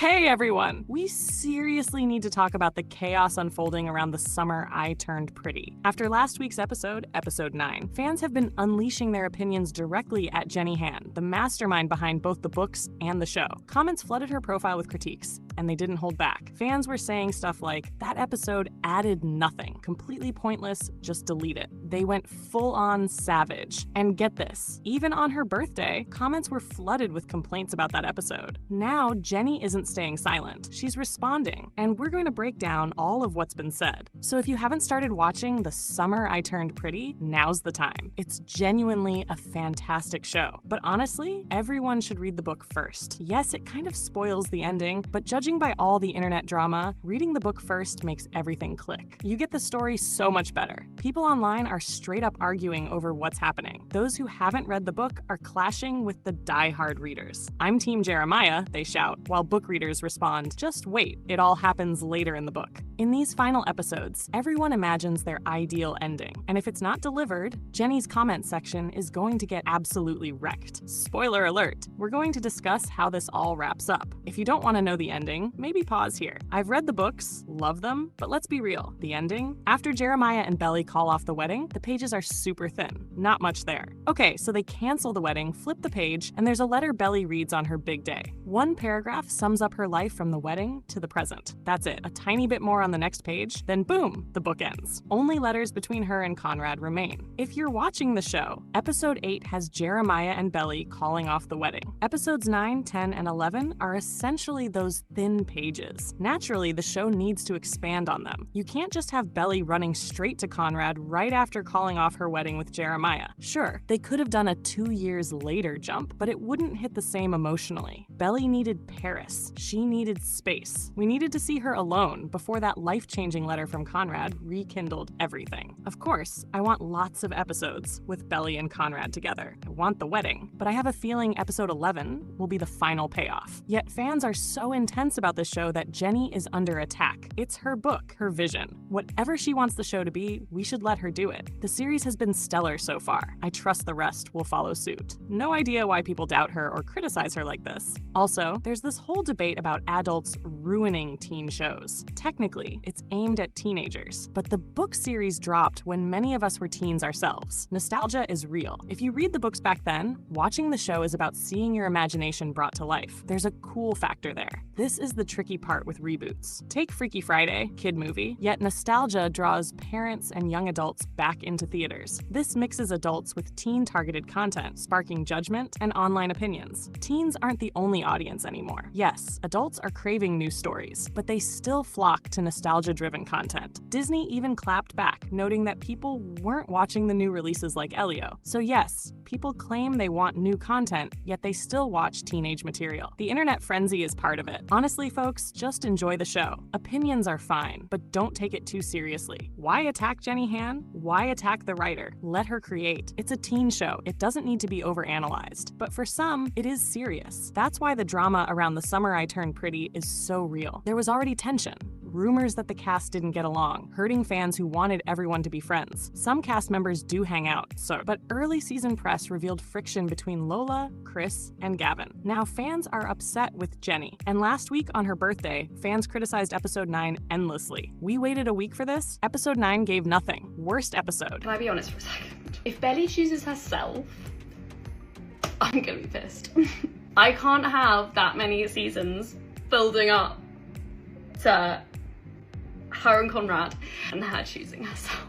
Hey everyone! We seriously need to talk about the chaos unfolding around The Summer I Turned Pretty. After last week's episode, episode 9, fans have been unleashing their opinions directly at Jenny Han, the mastermind behind both the books and the show. Comments flooded her profile with critiques, and they didn't hold back. Fans were saying stuff like, that episode added nothing, completely pointless, just delete it. They went full-on savage. And get this, even on her birthday, comments were flooded with complaints about that episode. Now, Jenny isn't staying silent. She's responding, and we're going to break down all of what's been said. So if you haven't started watching The Summer I Turned Pretty, now's the time. It's genuinely a fantastic show. But honestly, everyone should read the book first. Yes, it kind of spoils the ending, but judging by all the internet drama, reading the book first makes everything click. You get the story so much better. People online are straight up arguing over what's happening. Those who haven't read the book are clashing with the die-hard readers. I'm Team Jeremiah, they shout, while book readers respond, just wait, it all happens later in the book. In these final episodes, everyone imagines their ideal ending, and if it's not delivered, Jenny's comment section is going to get absolutely wrecked. Spoiler alert, we're going to discuss how this all wraps up. If you don't want to know the ending, maybe pause here. I've read the books, love them, but let's be real, the ending? After Jeremiah and Belly call off the wedding, the pages are super thin, not much there. Okay, so they cancel the wedding, flip the page, and there's a letter Belly reads on her big day. One paragraph sums up her life from the wedding to the present. That's it, a tiny bit more on the next page, then boom, the book ends. Only letters between her and Conrad remain. If you're watching the show, episode 8 has Jeremiah and Belly calling off the wedding. Episodes 9, 10, and 11 are essentially those thin pages. Naturally, the show needs to expand on them. You can't just have Belly running straight to Conrad right after calling off her wedding with Jeremiah. Sure, they could have done a 2 years later jump, but it wouldn't hit the same emotionally. Belly needed Paris. She needed space. We needed to see her alone before that life-changing letter from Conrad rekindled everything. Of course, I want lots of episodes with Belly and Conrad together. I want the wedding, but I have a feeling episode 11 will be the final payoff. Yet fans are so intense about this show that Jenny is under attack. It's her book, her vision. Whatever she wants the show to be, we should let her do it. The series has been stellar so far. I trust the rest will follow suit. No idea why people doubt her or criticize her like this. Also, there's this whole debate about adults ruining teen shows. Technically, it's aimed at teenagers, but the book series dropped when many of us were teens ourselves. Nostalgia is real. If you read the books back then, watching the show is about seeing your imagination brought to life. There's a cool factor there. This is the tricky part with reboots. Take Freaky Friday, kid movie, yet nostalgia draws parents and young adults back into theaters. This mixes adults with teen-targeted content, sparking judgment and online opinions. Teens aren't the only audience anymore. Yes, adults are craving new stories, but they still flock to nostalgia-driven content. Disney even clapped back, noting that people weren't watching the new releases like Elio. So yes, people claim they want new content, yet they still watch teenage material. The internet frenzy is part of it. Honestly, folks, just enjoy the show. Opinions are fine, but don't take it too seriously. Why attack Jenny Han? Why attack the writer? Let her create. It's a teen show. It doesn't need to be overanalyzed. But for some, it is serious. That's why the drama around The Summer I Turned Pretty is so real. There was already tension. Rumors that the cast didn't get along, hurting fans who wanted everyone to be friends. Some cast members do hang out, but early season press revealed friction between Lola, Chris, and Gavin. Now fans are upset with Jenny, and last week on her birthday, fans criticized episode 9 endlessly. We waited a week for this. Episode 9 gave nothing. Worst episode. Can I be honest for a second? If Belly chooses herself, I'm gonna be pissed. I can't have that many seasons building up to her and Conrad and her choosing herself.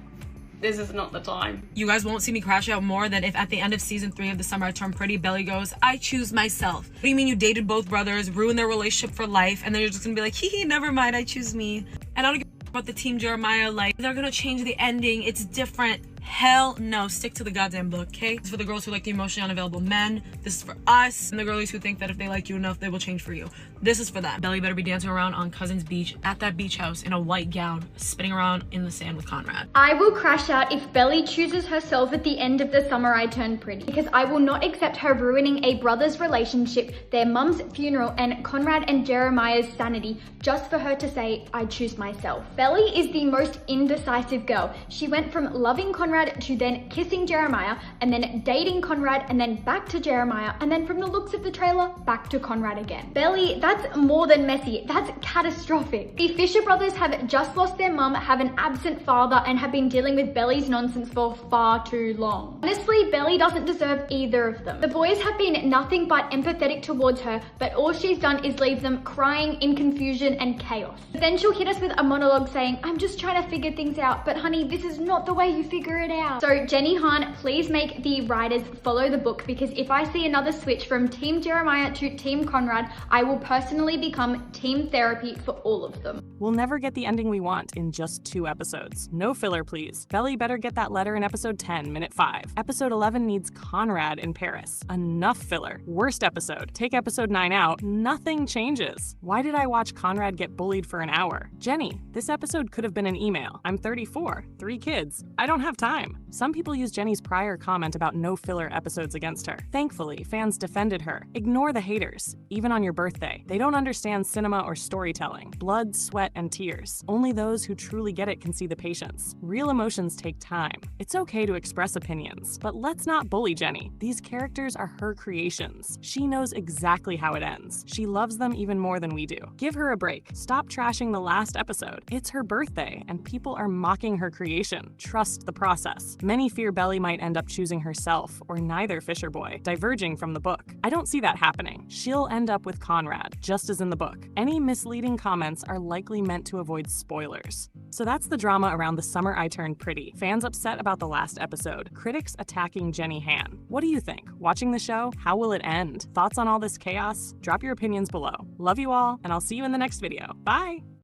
This is not the time. You guys won't see me crash out more than if at the end of season 3 of The Summer I Turned Pretty, Belly goes, I choose myself. What do you mean you dated both brothers, ruined their relationship for life, and then you're just gonna be like, hee hee, never mind, I choose me. And I don't give a about the Team Jeremiah, like, they're gonna change the ending, it's different. Hell no, stick to the goddamn book, okay? This is for the girls who like the emotionally unavailable men. This is for us and the girlies who think that if they like you enough, they will change for you. This is for them. Belly better be dancing around on Cousin's beach at that beach house in a white gown, spinning around in the sand with Conrad. I will crash out if Belly chooses herself at the end of The Summer I Turned Pretty, because I will not accept her ruining a brother's relationship, their mum's funeral, and Conrad and Jeremiah's sanity just for her to say, I choose myself. Belly is the most indecisive girl. She went from loving Conrad Conrad to then kissing Jeremiah and then dating Conrad and then back to Jeremiah and then from the looks of the trailer, back to Conrad again. Belly, that's more than messy, that's catastrophic. The Fisher brothers have just lost their mum, have an absent father, and have been dealing with Belly's nonsense for far too long. Honestly, Belly doesn't deserve either of them. The boys have been nothing but empathetic towards her, but all she's done is leave them crying in confusion and chaos. But then she'll hit us with a monologue saying, I'm just trying to figure things out, but honey, this is not the way you figure it out. So Jenny Han, please make the writers follow the book, because if I see another switch from Team Jeremiah to Team Conrad, I will personally become Team Therapy for all of them. We'll never get the ending we want in just 2 episodes. No filler, please. Belly better get that letter in episode 10, minute 5. Episode 11 needs Conrad in Paris. Enough filler. Worst episode. Take episode 9 out. Nothing changes. Why did I watch Conrad get bullied for an hour? Jenny, this episode could have been an email. I'm 34, 3 kids. I don't have time. Some people use Jenny's prior comment about no filler episodes against her. Thankfully, fans defended her. Ignore the haters, even on your birthday. They don't understand cinema or storytelling. Blood, sweat, and tears. Only those who truly get it can see the patience. Real emotions take time. It's okay to express opinions, but let's not bully Jenny. These characters are her creations. She knows exactly how it ends. She loves them even more than we do. Give her a break. Stop trashing the last episode. It's her birthday, and people are mocking her creation. Trust the process. Many fear Belly might end up choosing herself, or neither Fisher boy, diverging from the book. I don't see that happening. She'll end up with Conrad, just as in the book. Any misleading comments are likely meant to avoid spoilers. So that's the drama around The Summer I Turned Pretty. Fans upset about the last episode. Critics attacking Jenny Han. What do you think? Watching the show, how will it end? Thoughts on all this chaos? Drop your opinions below. Love you all, and I'll see you in the next video. Bye!